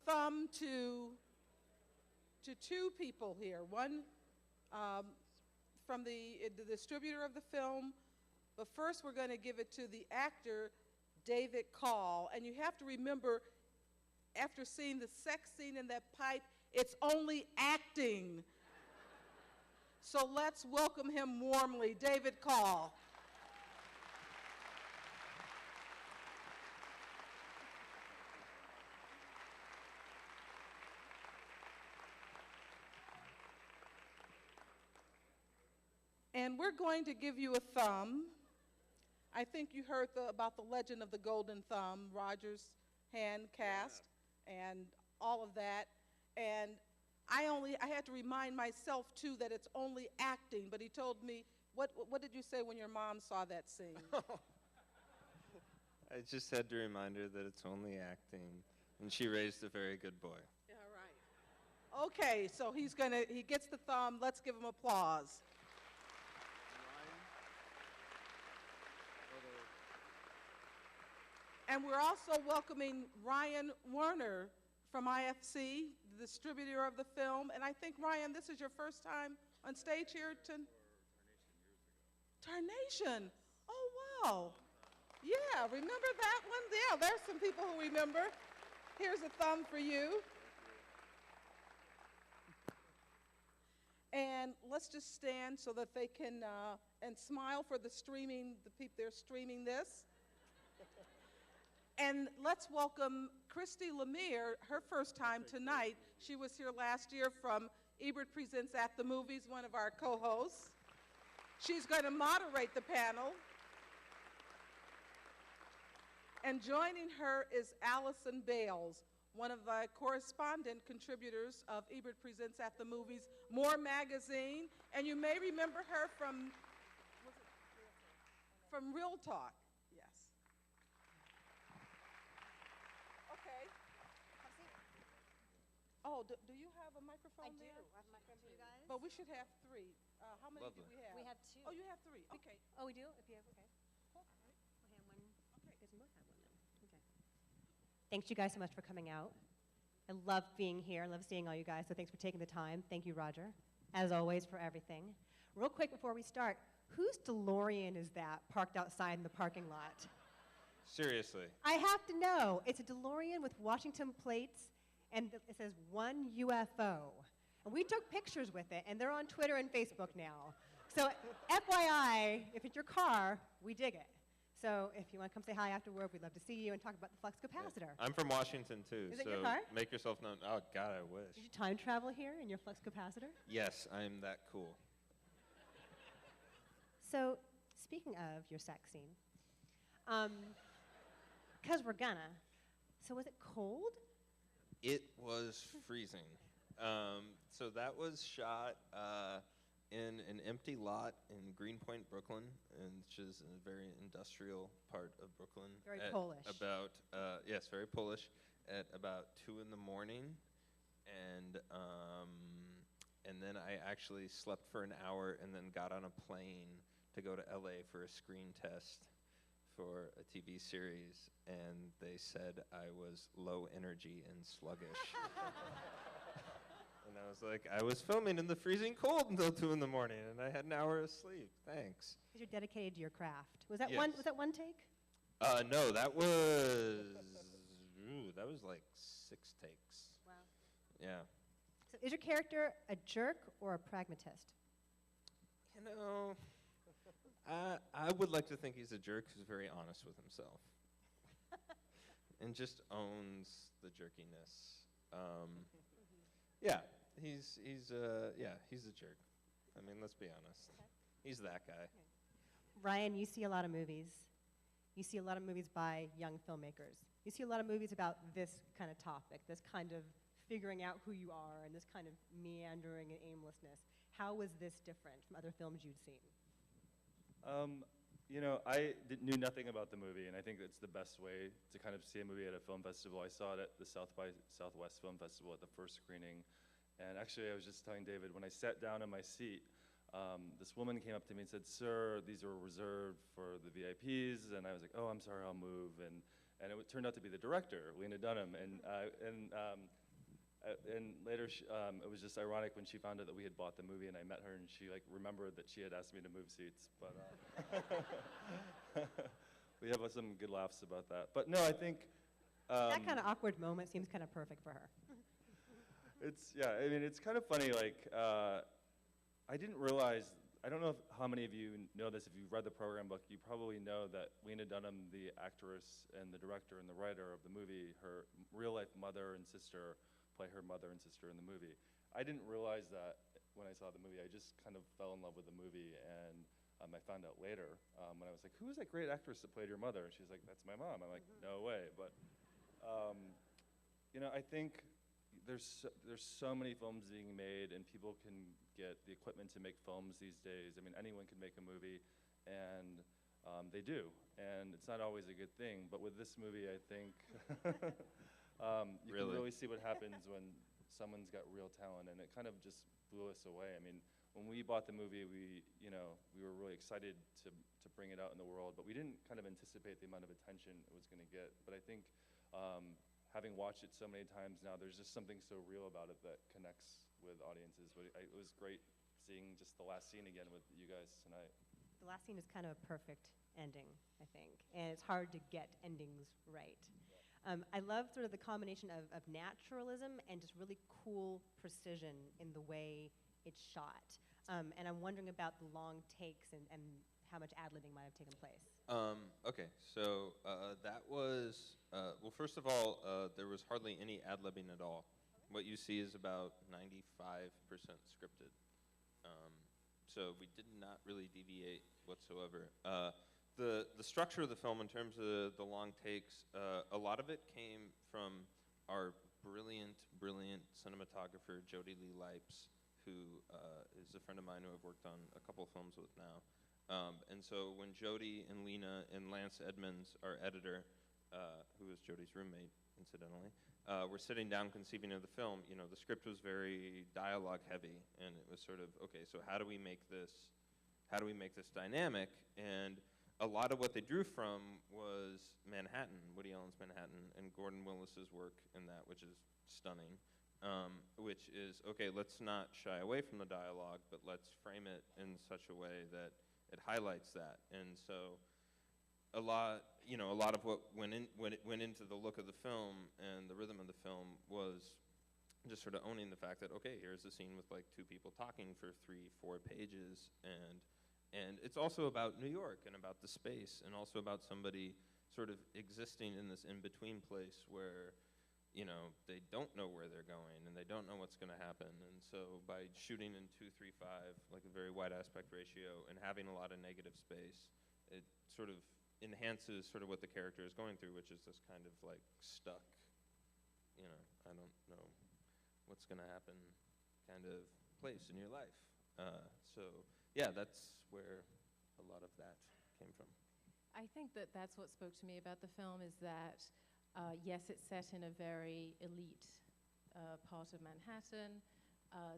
thumb to two people here. One from the distributor of the film, but first we're going to give it to the actor, David Call. And you have to remember, after seeing the sex scene in that pipe, it's only acting. So let's welcome him warmly, David Call. And we're going to give you a thumb. I think you heard about the legend of the golden thumb, Roger's hand cast, and all of that. And I had to remind myself, too, that it's only acting. But he told me, what did you say when your mom saw that scene? I just had to remind her that it's only acting. And she raised a very good boy. All right. Okay, so he gets the thumb. Let's give him applause. And we're also welcoming Ryan Werner from IFC, the distributor of the film. And I think, Ryan, this is your first time on stage here? Tarnation. Oh, wow. Yeah, remember that one? Yeah, there's some people who remember. Here's a thumb for you. And let's just stand so that they can, and smile for the people they're streaming this. And let's welcome Christy Lemire, her first time tonight. She was here last year from Ebert Presents at the Movies, one of our co-hosts. She's going to moderate the panel. And joining her is Alison Bales, one of the correspondent contributors of Ebert Presents at the Movies, More Magazine. And you may remember her from Real Talk. Oh, do you have a microphone there? I do. I have a microphone for you guys. But we should have three. How many Lovely. do we have? We have two. Oh, you have three. Okay. Oh, we do? If you have, okay. Cool. All right. We'll have one. Okay. I guess we both have one then. Okay. Thanks you guys so much for coming out. I love being here. I love seeing all you guys, so thanks for taking the time. Thank you, Roger, as always, for everything. Real quick before we start, whose DeLorean is that parked outside in the parking lot? Seriously. I have to know. It's a DeLorean with Washington plates, and it says one UFO. And we took pictures with it, and they're on Twitter and Facebook now. So FYI, if it's your car, we dig it. So if you want to come say hi after work, we'd love to see you and talk about the flux capacitor. I'm from Washington, too. Is it so your car? Make yourself known. Oh, God, I wish. Did you time travel here in your flux capacitor? Yes, I'm that cool. So speaking of your sex scene, because we're gonna, so was it cold? It was freezing. So that was shot in an empty lot in Greenpoint, Brooklyn, which is a very industrial part of Brooklyn. Very Polish. Yes, very Polish. At about 2 in the morning, and then I actually slept for an hour and then got on a plane to go to LA for a screen test for a TV series, and they said I was low energy and sluggish. And I was like, I was filming in the freezing cold until 2 in the morning, and I had an hour of sleep. Thanks. Because you're dedicated to your craft. Was that Yes. one? Was that one take? No, that was like 6 takes. Wow. Yeah. So is your character a jerk or a pragmatist? You know, I would like to think he's a jerk who's very honest with himself and just owns the jerkiness. Yeah, he's a jerk. I mean, let's be honest. Okay. He's that guy. Okay. Ryan, you see a lot of movies. You see a lot of movies by young filmmakers. You see a lot of movies about this kind of topic, this kind of figuring out who you are and this kind of meandering and aimlessness. How was this different from other films you'd seen? You know, I knew nothing about the movie, and I think it's the best way to kind of see a movie at a film festival. I saw it at the South by Southwest Film Festival at the first screening, and actually I was just telling David, when I sat down in my seat, this woman came up to me and said, "Sir, these are reserved for the VIPs," and I was like, "Oh, I'm sorry, I'll move," and and it turned out to be the director, Lena Dunham, and later, it was just ironic when she found out that we had bought the movie, and I met her, and she like remembered that she had asked me to move seats. But we have some good laughs about that. But no, I think That kind of awkward moment seems kind of perfect for her. I mean, it's kind of funny. Like, I didn't realize. I don't know how many of you know this. If you've read the program book, you probably know that Lena Dunham, the actress and the director and the writer of the movie, her real-life mother and sister play her mother and sister in the movie. I didn't realize that when I saw the movie. I just kind of fell in love with the movie, and I found out later when I was like, "Who was that great actress that played your mother?" And she's like, "That's my mom." I'm like, "No way!" But you know, I think there's so many films being made, and people can get the equipment to make films these days. I mean, anyone can make a movie, and they do, and it's not always a good thing. But with this movie, I think you can really see what happens when someone's got real talent, and it kind of just blew us away. I mean, when we bought the movie, we were really excited to bring it out in the world, but we didn't kind of anticipate the amount of attention it was going to get. But I think having watched it so many times now, there's just something so real about it that connects with audiences. But it was great seeing just the last scene again with you guys tonight. The last scene is kind of a perfect ending, I think, and it's hard to get endings right. I love sort of the combination of naturalism and just really cool precision in the way it's shot. And I'm wondering about the long takes and how much ad-libbing might have taken place. Okay, so that was, well, first of all, there was hardly any ad-libbing at all. What you see is about 95% scripted. So we did not really deviate whatsoever. The structure of the film in terms of the long takes, a lot of it came from our brilliant cinematographer, Jody Lee Lipes, who is a friend of mine who I've worked on a couple of films with now. And so when Jody and Lena and Lance Edmonds, our editor, who is Jody's roommate, incidentally, were sitting down conceiving of the film, you know, the script was very dialogue heavy, and it was sort of, okay, so how do we make this dynamic? And a lot of what they drew from was Manhattan, Woody Allen's Manhattan, and Gordon Willis's work in that, which is stunning. Which is, okay, let's not shy away from the dialogue, but let's frame it in such a way that it highlights that. And so a lot of what went into the look of the film and the rhythm of the film was just sort of owning the fact that, okay, here's a scene with like two people talking for 3-4 pages, and it's also about New York and about the space, and also about somebody sort of existing in this in-between place where, you know, they don't know where they're going and they don't know what's going to happen. And so by shooting in 2:3:5, like a very wide aspect ratio, and having a lot of negative space, it sort of enhances sort of what the character is going through, which is this kind of like stuck, you know, I don't know what's going to happen kind of place in your life. So yeah, that's where a lot of that came from. I think that that's what spoke to me about the film, is that yes, it's set in a very elite part of Manhattan.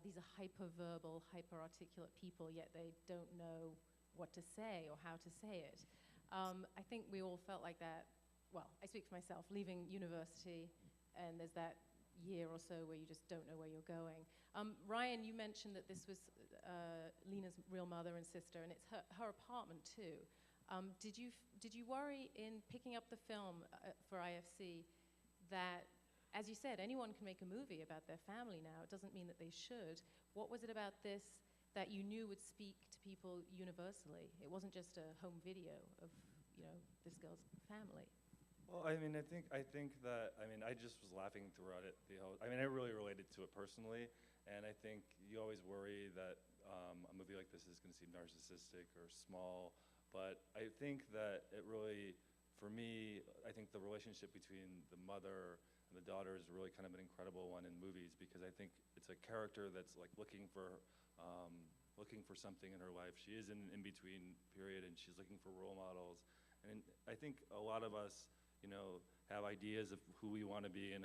These are hyper-verbal, hyper-articulate people, yet they don't know what to say or how to say it. I think we all felt like that. Well, I speak for myself, leaving university, and there's that year or so where you just don't know where you're going. Ryan, you mentioned that this was Lena's real mother and sister, and it's her apartment too. Did you worry in picking up the film for IFC that, as you said, anyone can make a movie about their family now? It doesn't mean that they should. What was it about this that you knew would speak to people universally? It wasn't just a home video of, you know, this girl's family. Well, I mean, I think that, I mean, I just was laughing throughout it. I mean, I really related to it personally, and I think you always worry that a movie like this is going to seem narcissistic or small, but I think that it really, for me, I think the relationship between the mother and the daughter is really kind of an incredible one in movies, because I think it's a character that's like looking for something in her life. She is in an in-between period, and she's looking for role models. And I think a lot of us, you know, have ideas of who we want to be and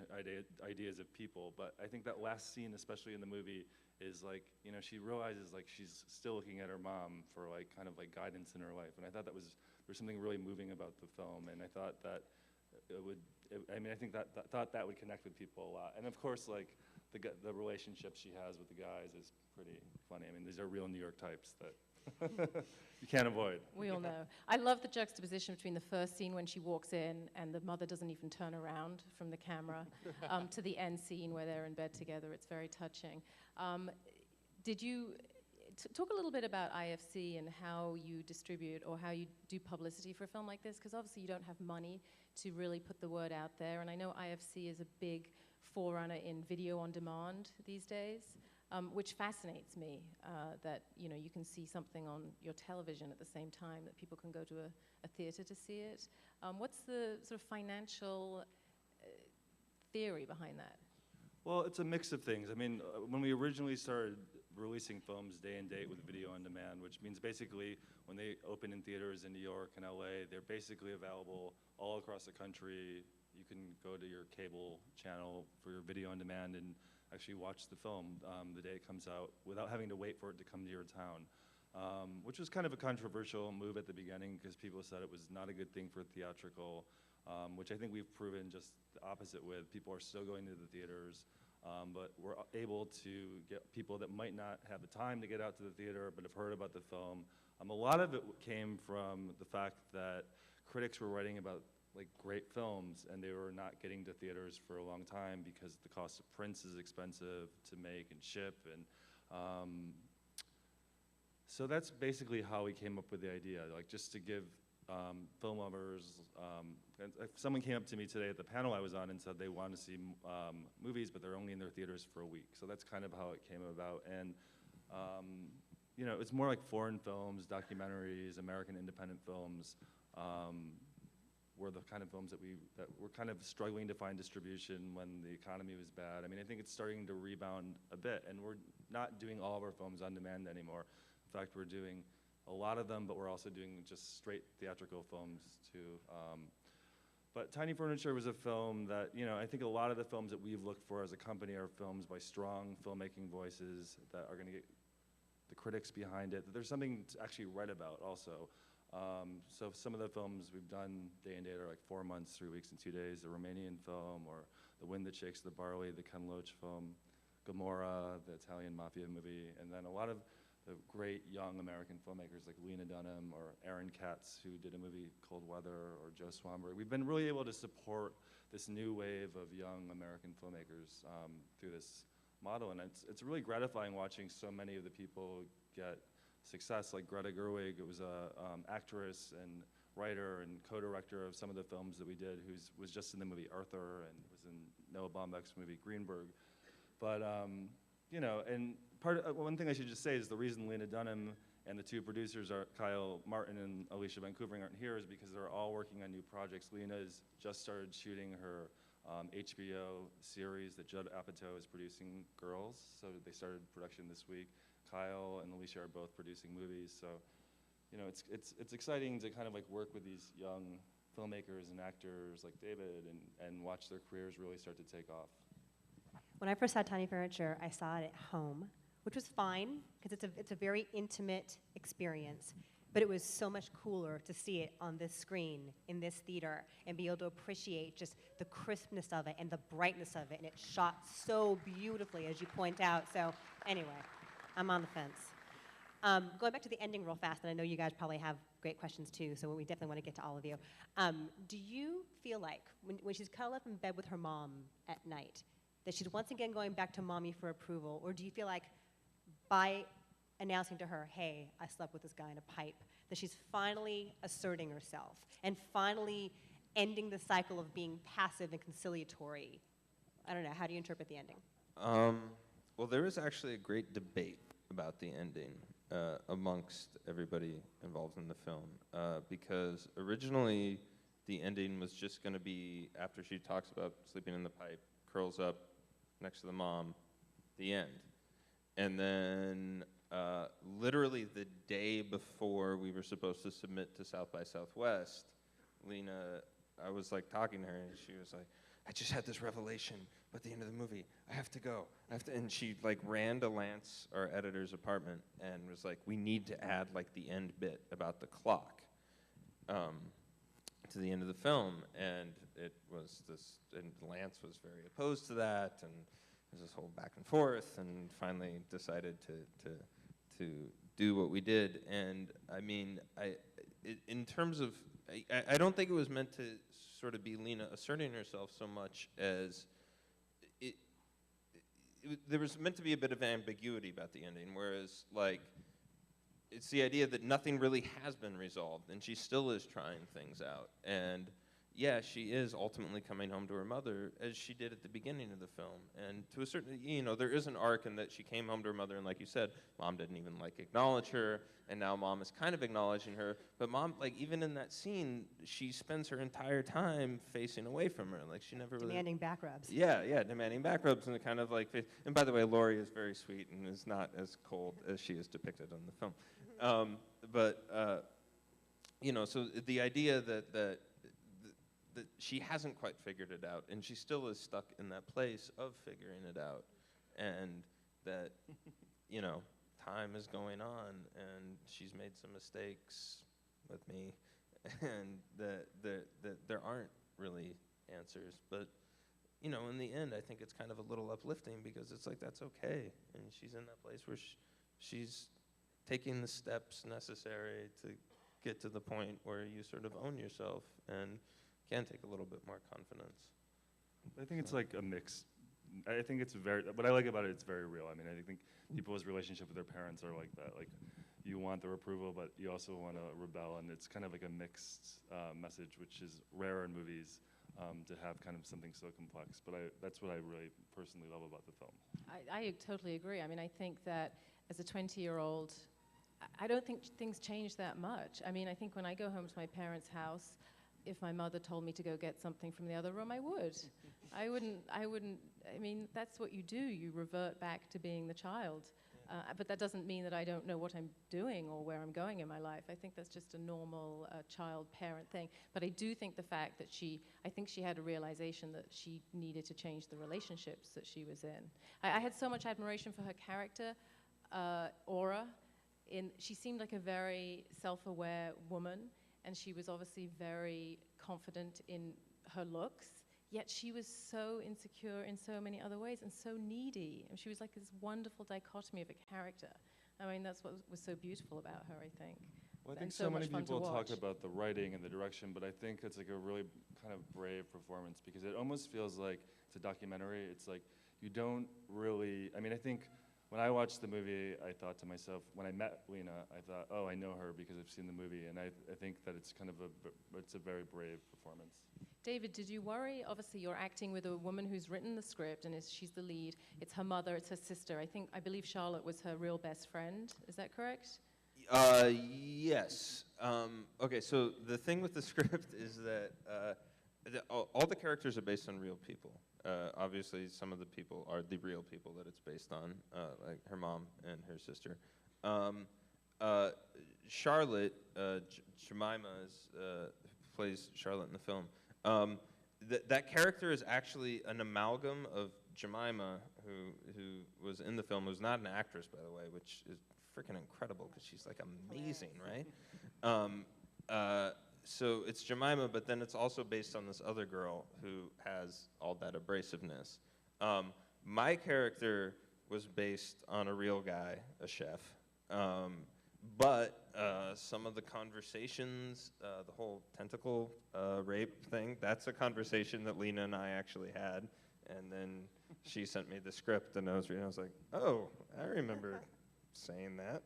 ideas of people. But I think that last scene, especially in the movie, is like, you know, she realizes like she's still looking at her mom for like kind of like guidance in her life. And I thought there's something really moving about the film. And I thought that I mean, I think thought that would connect with people a lot. And of course, like, the relationship she has with the guys is pretty funny. I mean, these are real New York types that you can't avoid. We all know. I love the juxtaposition between the first scene when she walks in and the mother doesn't even turn around from the camera to the end scene where they're in bed together. It's very touching. Did you talk a little bit about IFC and how you distribute or how you do publicity for a film like this? Because obviously you don't have money to really put the word out there. And I know IFC is a big forerunner in video on demand these days. Which fascinates me, that you can see something on your television at the same time that people can go to a theater to see it. What's the sort of financial theory behind that? Well, it's a mix of things. I mean, when we originally started releasing films day and date with video on demand, which means basically when they open in theaters in New York and LA, they're basically available all across the country. You can go to your cable channel for your video on demand and actually watch the film the day it comes out without having to wait for it to come to your town, which was kind of a controversial move at the beginning because people said it was not a good thing for theatrical, which I think we've proven just the opposite with. People are still going to the theaters, but we're able to get people that might not have the time to get out to the theater but have heard about the film. A lot of it came from the fact that critics were writing about like great films, and they were not getting to theaters for a long time because the cost of prints is expensive to make and ship, and so that's basically how we came up with the idea, like just to give film lovers. And if someone came up to me today at the panel I was on and said they want to see movies, but they're only in their theaters for a week. So that's kind of how it came about, and it's more like foreign films, documentaries, American independent films. Were the kind of films that were kind of struggling to find distribution when the economy was bad. I mean, I think it's starting to rebound a bit, and we're not doing all of our films on demand anymore. In fact, we're doing a lot of them, but we're also doing just straight theatrical films too. But Tiny Furniture was a film that, I think a lot of the films that we've looked for as a company are films by strong filmmaking voices that are going to get the critics behind it, that there's something to actually write about also. So some of the films we've done day and date are like 4 months, 3 weeks, and 2 days. The Romanian film, or The Wind That Shakes the Barley, the Ken Loach film, Gomorrah, the Italian mafia movie, and then a lot of the great young American filmmakers like Lena Dunham or Aaron Katz, who did a movie Cold Weather, or Joe Swanberg. We've been really able to support this new wave of young American filmmakers through this model, and it's really gratifying watching so many of the people get success, like Greta Gerwig, who was an actress and writer and co-director of some of the films that we did, who was just in the movie Arthur and was in Noah Baumbach's movie Greenberg. But, and one thing I should just say is the reason Lena Dunham and the two producers, are Kyle Martin and Alicia Vancouver, aren't here is because they're all working on new projects. Lena's just started shooting her HBO series that Judd Apatow is producing, Girls, so they started production this week. Kyle and Alicia are both producing movies, so it's exciting to kind of like work with these young filmmakers and actors like David and watch their careers really start to take off. When I first saw Tiny Furniture, I saw it at home, which was fine because it's a very intimate experience. But it was so much cooler to see it on this screen in this theater and be able to appreciate just the crispness of it and the brightness of it, and it shot so beautifully, as you point out. So anyway, I'm on the fence. Going back to the ending real fast, and I know you guys probably have great questions too, so we definitely want to get to all of you. Do you feel like when she's cuddled up in bed with her mom at night, that she's once again going back to mommy for approval, or do you feel like by announcing to her, hey, I slept with this guy in a pipe, that she's finally asserting herself and finally ending the cycle of being passive and conciliatory? I don't know, how do you interpret the ending? Well, there is actually a great debate about the ending amongst everybody involved in the film, because originally the ending was just going to be after she talks about sleeping in the pipe, curls up next to the mom, the end. And then literally the day before we were supposed to submit to South by Southwest, Lena, I was like talking to her, and she was like, I just had this revelation at the end of the movie. I have to go. And she like ran to Lance, our editor's apartment, and was like, we need to add like the end bit about the clock to the end of the film, and it was this, and Lance was very opposed to that, and there was this whole back and forth, and finally decided to do what we did. And I mean, in terms of, I don't think it was meant to sort of be Lena asserting herself so much as there was meant to be a bit of ambiguity about the ending, whereas like it's the idea that nothing really has been resolved, and she still is trying things out. And yeah, she is ultimately coming home to her mother, as she did at the beginning of the film. And to a certain, there is an arc in that she came home to her mother, and like you said, Mom didn't even like acknowledge her, and now Mom is kind of acknowledging her. But Mom, like even in that scene, she spends her entire time facing away from her. Like she never Demanding back rubs. Yeah, demanding back rubs, and kind of like, and by the way, Laurie is very sweet and is not as cold as she is depicted in the film. So the idea that she hasn't quite figured it out, and she still is stuck in that place of figuring it out, and that, time is going on, and she's made some mistakes with me, and that there aren't really answers. But, in the end, I think it's kind of a little uplifting, because it's like, that's okay, and she's in that place where she's taking the steps necessary to get to the point where you sort of own yourself and can take a little bit more confidence. I think it's like a mix. I think it's what I like about it, it's very real. I mean, I think people's relationship with their parents are like that. Like, you want their approval, but you also want to rebel, and it's kind of like a mixed message, which is rare in movies, to have kind of something so complex. But that's what I really personally love about the film. I totally agree. I mean, I think that as a 20-year-old, I don't think things change that much. I mean, I think when I go home to my parents' house, if my mother told me to go get something from the other room, I would. I mean, that's what you do. You revert back to being the child. But that doesn't mean that I don't know what I'm doing or where I'm going in my life. I think that's just a normal child-parent thing. But I do think the fact that I think she had a realization that she needed to change the relationships that she was in. I had so much admiration for her character, Aura. She seemed like a very self-aware woman, and she was obviously very confident in her looks, yet she was so insecure in so many other ways and so needy. And she was like this wonderful dichotomy of a character. I mean, that's what was so beautiful about her, I think. Well, I think And so many much fun to people talk watch. about the writing and the direction, but I think it's like a really kind of brave performance, because it almost feels like it's a documentary. It's like you don't really, I mean, I think when I watched the movie, I thought to myself, when I met Lena, I thought, oh, I know her because I've seen the movie, and I think that it's kind of it's a very brave performance. David, did you worry? Obviously, you're acting with a woman who's written the script, and she's the lead. It's her mother, it's her sister. I believe Charlotte was her real best friend. Is that correct? Yes. Okay, so the thing with the script is that all the characters are based on real people. Obviously, some of the people are the real people that it's based on, like her mom and her sister. Charlotte, Jemima, plays Charlotte in the film. That character is actually an amalgam of Jemima, who was in the film, who's not an actress, by the way, which is freaking incredible because she's like amazing, right? So it's Jemima, but then it's also based on this other girl who has all that abrasiveness. My character was based on a real guy, a chef. But some of the conversations, the whole tentacle rape thing, that's a conversation that Lena and I actually had. And then she sent me the script, and I was reading, I was like, oh, I remember saying that.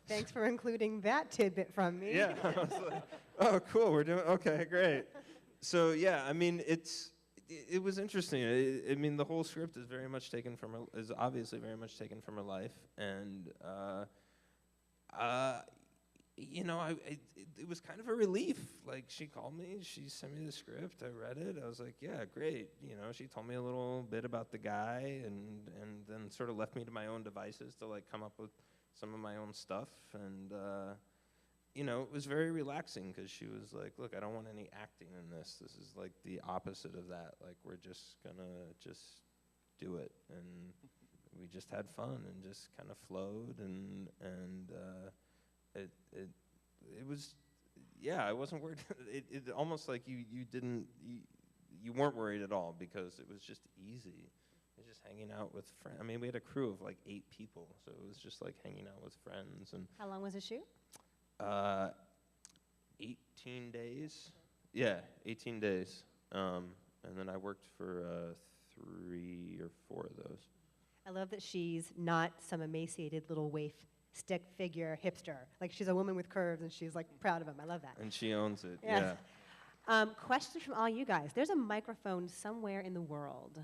Thanks for including that tidbit from me. Yeah, I was like, oh, cool, we're doing, okay, great. So yeah, I mean, it was interesting. I mean, the whole script is very much taken from is obviously very much taken from her life, and it was kind of a relief. Like, she called me, she sent me the script, I read it, I was like, yeah, great. She told me a little bit about the guy, and then sort of left me to my own devices to like come up with some of my own stuff, and it was very relaxing because she was like, look, I don't want any acting in this. This is like the opposite of that. Like, we're just gonna just do it. And we just had fun and just kind of flowed, and it was, yeah, I wasn't worried. It almost like you weren't worried at all because it was just easy. It was just hanging out with friends. I mean, we had a crew of like 8 people, so it was just like hanging out with friends. And How long was the shoot? 18 days. Yeah, 18 days. And then I worked for 3 or 4 of those. I love that she's not some emaciated little waif stick figure hipster. Like, she's a woman with curves, and she's like proud of them. I love that. And she owns it. Yes. Yeah. Questions from all you guys. There's a microphone somewhere in the world,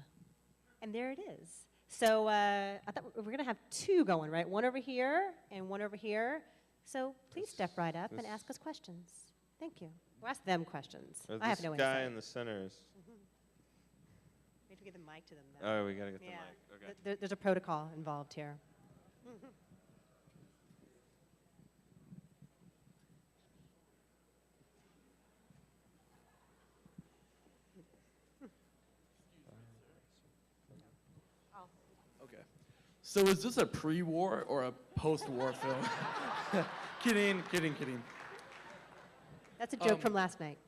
and there it is. So I thought we're going to have 2 going, right? One over here and one over here. So please step right up and ask us questions. Thank you. We'll ask them questions. I have no This guy insight. in the center is. We have to get the mic to them, though. Oh, we gotta get Yeah. the mic. Okay. There's a protocol involved here. Okay. So is this a pre-war or a post-war film? Kidding. That's a joke from last night.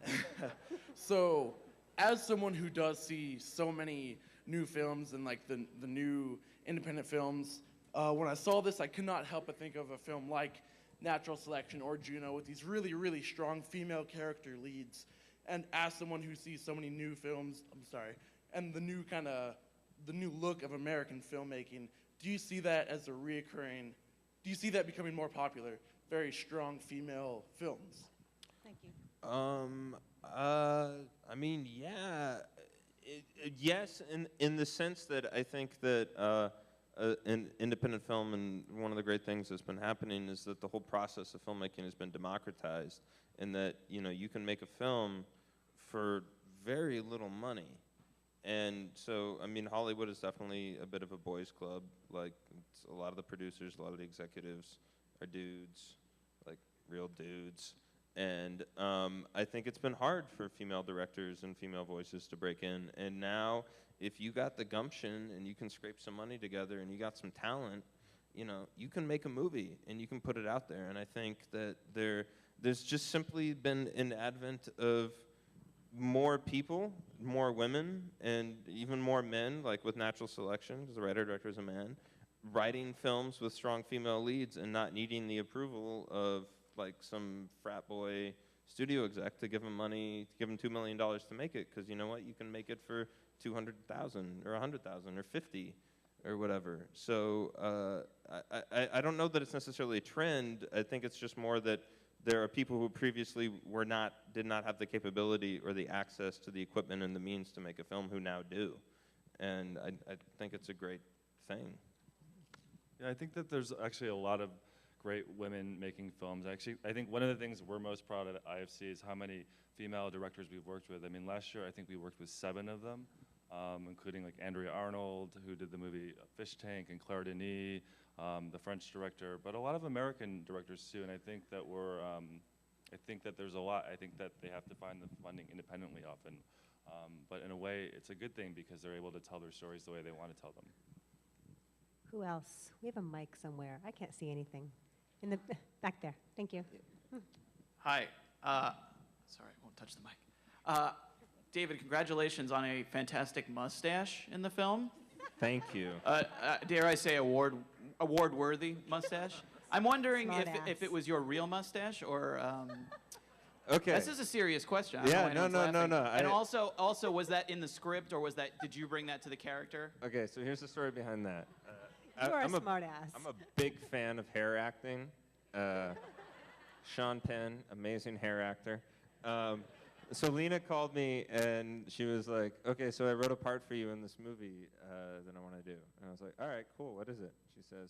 So, as someone who does see so many new films and like the new independent films, when I saw this, I could not help but think of a film like Natural Selection or Juno with these really, really strong female character leads. And as someone who sees so many new films, and the new look of American filmmaking, do you see that as a reoccurring? Do you see that becoming more popular? Very strong female films. Thank you. I mean, yeah, yes, in the sense that I think that in independent film, and one of the great things that's been happening is that the whole process of filmmaking has been democratized, in that you can make a film for very little money. And so, I mean, Hollywood is definitely a bit of a boys' club. Like, a lot of the producers, a lot of the executives are dudes, like real dudes. And I think it's been hard for female directors and female voices to break in. And now, if you got the gumption and you can scrape some money together and you got some talent, you can make a movie and you can put it out there. And I think that there's just simply been an advent of more people, more women, and even more men, like with Natural Selection, because the writer-director is a man, writing films with strong female leads and not needing the approval of like some frat boy studio exec to give him money, to give him $2 million to make it, because you know what, you can make it for 200,000 or 100,000 or 50 or whatever. So I don't know that it's necessarily a trend. I think it's just more that there are people who previously did not have the capability or the access to the equipment and the means to make a film who now do, and I think it's a great thing. Yeah, I think that there's actually a lot of great women making films. Actually, I think one of the things we're most proud of at IFC is how many female directors we've worked with. I mean, last year I think we worked with 7 of them, including like Andrea Arnold, who did the movie Fish Tank, and Claire Denis, the French director, but a lot of American directors too. And I think that I think that there's a lot. I think that they have to find the funding independently often, but in a way, it's a good thing because they're able to tell their stories the way they want to tell them. Who else? We have a mic somewhere. I can't see anything. In the back there. Thank you. Hi. Sorry, I won't touch the mic. David, congratulations on a fantastic mustache in the film. Thank you. Dare I say award-worthy mustache? I'm wondering Smart if ass. it was your real mustache or... Okay. This is a serious question. I Yeah, don't know why anyone's no. laughing. And also, was that in the script, or did you bring that to the character? Okay, so here's the story behind that. You're I'm a smart ass. I'm a big fan of hair acting. Sean Penn, amazing hair actor. So Lena called me and she was like, okay, so I wrote a part for you in this movie that I want to do. And I was like, all right, cool, what is it? She says,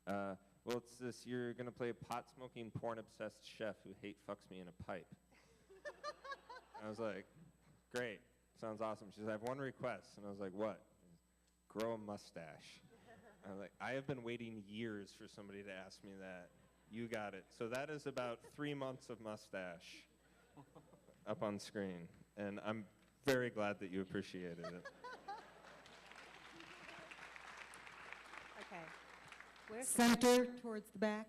well, it's this, you're going to play a pot-smoking, porn-obsessed chef who hate-fucks me in a pipe. I was like, great, sounds awesome. She said, I have one request. And I was like, what? Grow a mustache. I was like, I have been waiting years for somebody to ask me that. You got it. So that is about 3 months of mustache up on screen. And I'm very glad that you appreciated it. Okay. Where's Center towards the back.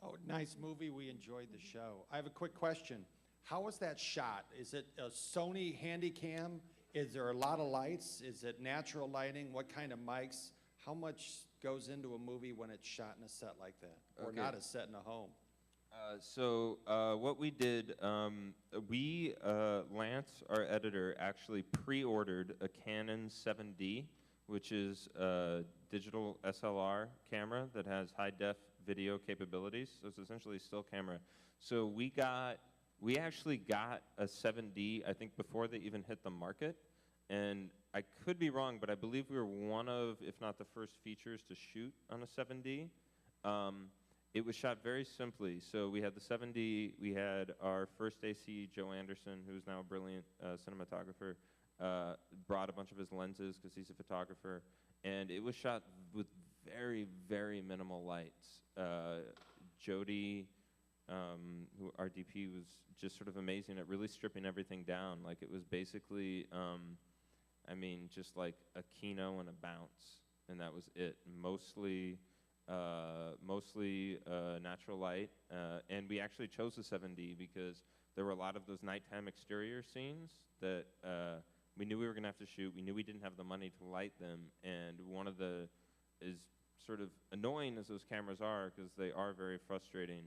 Oh, nice movie. We enjoyed the show. I have a quick question. How was that shot? Is it a Sony Handycam? Is there a lot of lights? Is it natural lighting? What kind of mics? How much goes into a movie when it's shot in a set like that? Or Okay. not a set in a home? What we did, Lance, our editor, actually pre-ordered a Canon 7D, which is a digital SLR camera that has high-def video capabilities. So it's essentially a still camera. So we actually got a 7D, I think, before they even hit the market. And I could be wrong, but I believe we were one of, if not the first features to shoot on a 7D. It was shot very simply. So we had the 7D, we had our first AC, Joe Anderson, who's now a brilliant cinematographer, brought a bunch of his lenses because he's a photographer. And it was shot with very, very minimal lights. Jody, who our DP, was just sort of amazing at really stripping everything down. Like it was basically, just like a Kino and a bounce, and that was it. Mostly natural light, and we actually chose the 7D because there were a lot of those nighttime exterior scenes that we knew we were going to have to shoot. We knew we didn't have the money to light them, and one of the is sort of annoying as those cameras are, because they are very frustrating.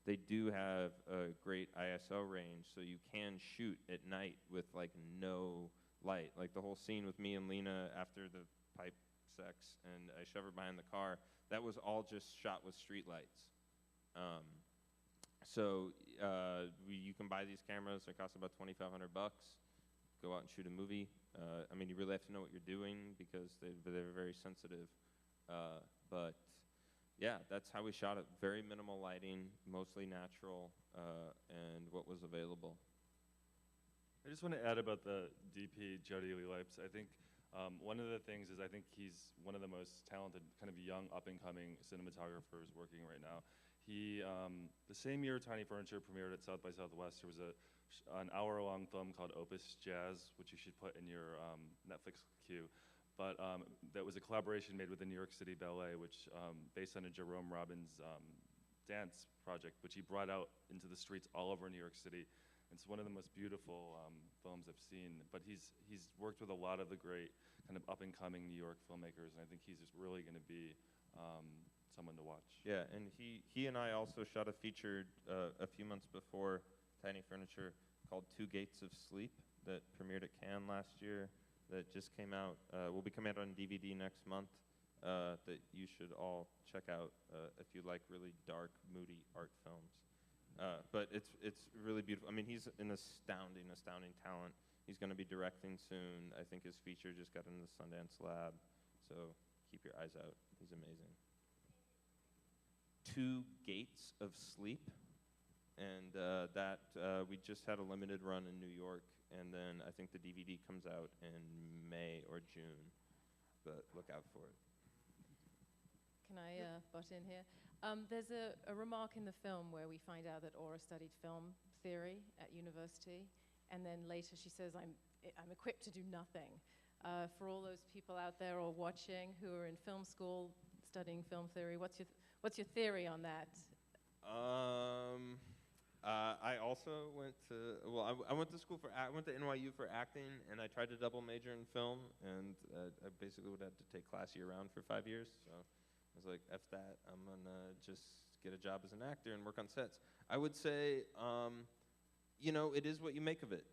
They do have a great ISO range, so you can shoot at night with like no light. Like the whole scene with me and Lena after the pipe sex, and I shove her behind the car. That was all just shot with street lights. You can buy these cameras. They cost about $2,500. Go out and shoot a movie. You really have to know what you're doing because they're very sensitive. But yeah, that's how we shot it. Very minimal lighting, mostly natural, and what was available. I just want to add about the DP, Jody Lee Lipes. I think one of the things is I think he's one of the most talented kind of young up-and-coming cinematographers working right now. He, the same year Tiny Furniture premiered at South by Southwest, there was an hour-long film called Opus Jazz, which you should put in your Netflix queue. But that was a collaboration made with the New York City Ballet, which based on a Jerome Robbins dance project, which he brought out into the streets all over New York City. It's one of the most beautiful films I've seen. But he's worked with a lot of the great kind of up-and-coming New York filmmakers, and I think he's just really going to be someone to watch. Yeah, and he and I also shot a feature a few months before Tiny Furniture called Two Gates of Sleep that premiered at Cannes last year. That just came out, will be coming out on DVD next month, that you should all check out if you like really dark, moody art films. But it's really beautiful. He's an astounding talent. He's going to be directing soon. I think his feature just got into the Sundance Lab, so keep your eyes out. He's amazing. Two Gates of Sleep, and we just had a limited run in New York. And then I think the DVD comes out in May or June, but look out for it. Can I butt in here? There's a remark in the film where we find out that Aura studied film theory at university, and then later she says, I'm equipped to do nothing. For all those people out there or watching who are in film school studying film theory, what's your theory on that? I also went to, I went to school I went to NYU for acting, and I tried to double major in film, and I basically would have to take class year-round for 5 years, so I was like, F that, I'm gonna just get a job as an actor and work on sets. I would say, it is what you make of it.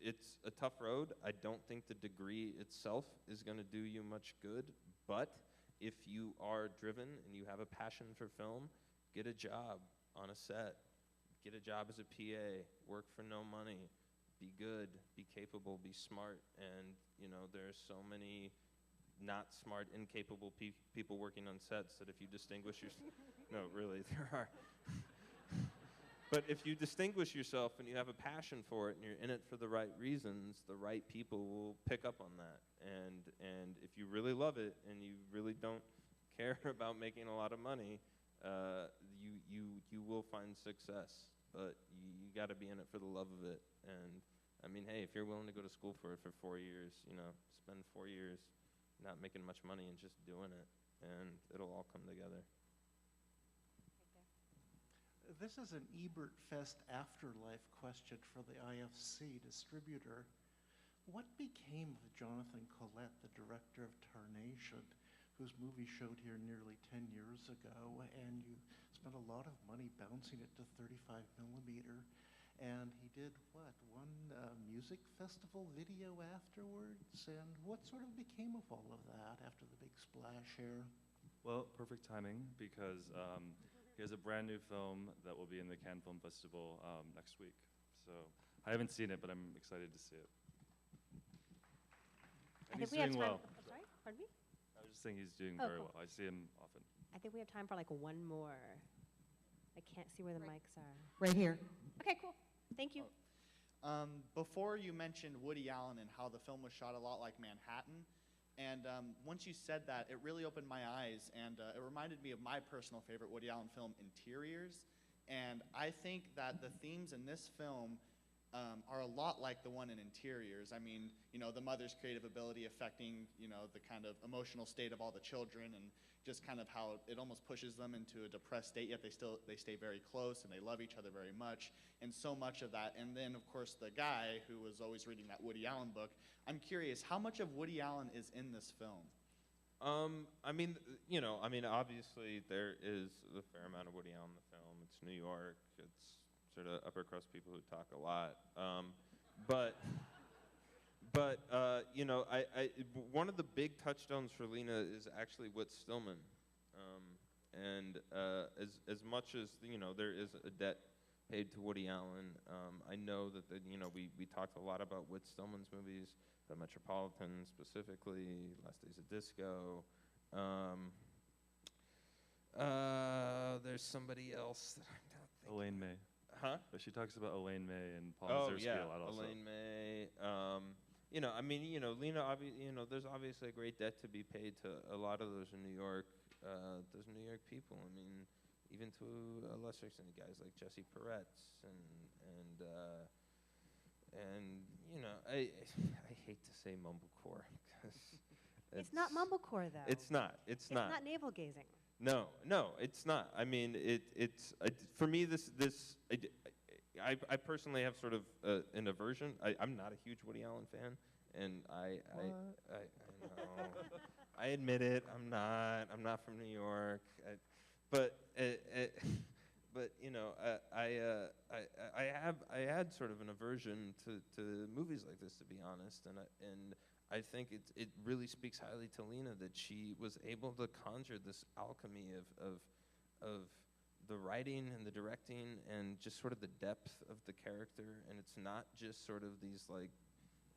It's a tough road. I don't think the degree itself is gonna do you much good, but if you are driven and you have a passion for film, get a job on a set. Get a job as a PA, work for no money, be good, be capable, be smart, and there's so many not smart, incapable people working on sets that if you distinguish yourself, no, really, there are. But if you distinguish yourself and you have a passion for it and you're in it for the right reasons, the right people will pick up on that. And if you really love it and you really don't care about making a lot of money, you will find success, but you got to be in it for the love of it. And hey, if you're willing to go to school for it for 4 years, spend 4 years not making much money and just doing it, and it'll all come together. This is an Ebertfest afterlife question for the IFC distributor. What became of Jonathan Collette, the director of Tarnation, whose movie showed here nearly 10 years ago, and you spent a lot of money bouncing it to 35 millimeter, and he did, what, one music festival video afterwards? And what sort of became of all of that after the big splash here? Well, perfect timing, because he has a brand new film that will be in the Cannes Film Festival next week. So I haven't seen it, but I'm excited to see it. And he's doing well. I'm sorry, pardon me? I was just saying he's doing Oh, very cool. well. I see him often. I think we have time for like one more. I can't see where the Right. mics are. Right here. Okay, cool. Thank you. Before you mentioned Woody Allen and how the film was shot a lot like Manhattan, and once you said that, it really opened my eyes, and it reminded me of my personal favorite Woody Allen film, Interiors. And I think that the themes in this film are a lot like the one in Interiors. I mean, you know, the mother's creative ability affecting, you know, the kind of emotional state of all the children, and just kind of how it almost pushes them into a depressed state, yet they stay very close and they love each other very much, and so much of that. And then, of course, the guy who was always reading that Woody Allen book. I'm curious, how much of Woody Allen is in this film? I mean, you know, I mean, obviously there is a fair amount of Woody Allen in the film. It's New York. It's sort of upper crust people who talk a lot. But you know, one of the big touchstones for Lena is actually Whit Stillman. And as much as, you know, there is a debt paid to Woody Allen, I know that, you know, we talked a lot about Whit Stillman's movies, The Metropolitan specifically, Last Days of Disco. There's somebody else that I'm not thinking. Elaine May. Huh? But she talks about Elaine May and Paul Oh Mazursky yeah, a lot also. Elaine May. You know, I mean, you know, Lena. You know, there's obviously a great debt to be paid to a lot of those New York people. I mean, even to a lesser extent, guys like Jesse Peretz and you know, I hate to say mumblecore because It's not mumblecore, though. It's not. It's not. It's not navel gazing. No, it's not. I mean, for me, I personally have sort of an aversion. I'm not a huge Woody Allen fan, and I know. I admit it. I'm not from New York. But you know, I had sort of an aversion to movies like this, to be honest, and I think it really speaks highly to Lena that she was able to conjure this alchemy of the writing and the directing and just sort of the depth of the character. And it's not just sort of these like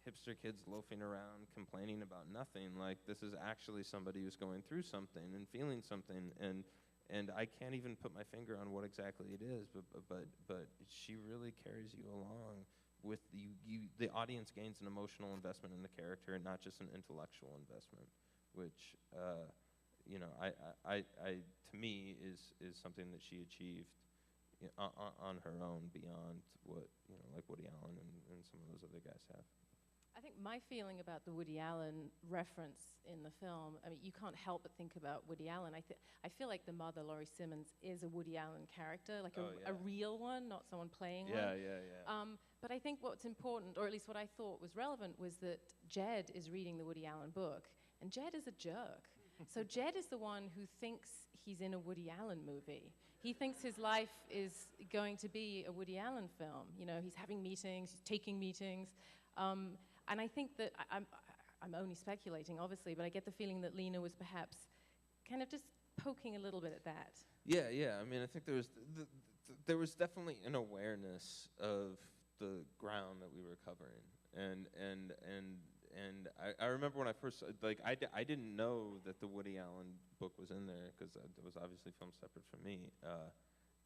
hipster kids loafing around complaining about nothing. Like, this is actually somebody who's going through something and feeling something, and I can't even put my finger on what exactly it is, but she really carries you along. With the audience gains an emotional investment in the character and not just an intellectual investment, which you know, to me is something that she achieved, you know, on her own beyond what, you know, like Woody Allen and some of those other guys have. I think my feeling about the Woody Allen reference in the film, I mean, you can't help but think about Woody Allen. I feel like the mother, Laurie Simmons, is a Woody Allen character, like a real one, not someone playing one. Yeah. But I think what's important, or at least what I thought was relevant, was that Jed is reading the Woody Allen book, and Jed is a jerk. So Jed is the one who thinks he's in a Woody Allen movie. He thinks his life is going to be a Woody Allen film. You know, he's having meetings, he's taking meetings. And I think that, I'm only speculating, obviously, but I get the feeling that Lena was perhaps kind of just poking a little bit at that. Yeah. I mean, I think there was definitely an awareness of the ground that we were covering, and I remember when I first, like, I didn't know that the Woody Allen book was in there because it was obviously filmed separate from me.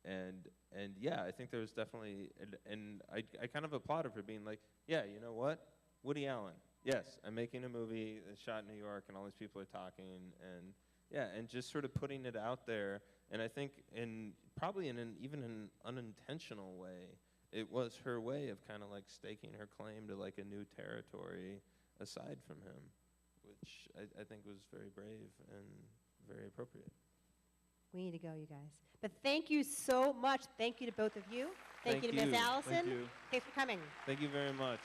And yeah, I think there was definitely, and I kind of applaud her for being like, yeah, you know what, Woody Allen, yes, I'm making a movie that's shot in New York and all these people are talking, and yeah, and just sort of putting it out there. And I think probably in even an unintentional way, it was her way of kind of like staking her claim to like a new territory aside from him, which I think was very brave and very appropriate. We need to go, you guys. But thank you so much. Thank you to both of you. Thank you to Miss you. Allison. Thank you. Thanks for coming. Thank you very much.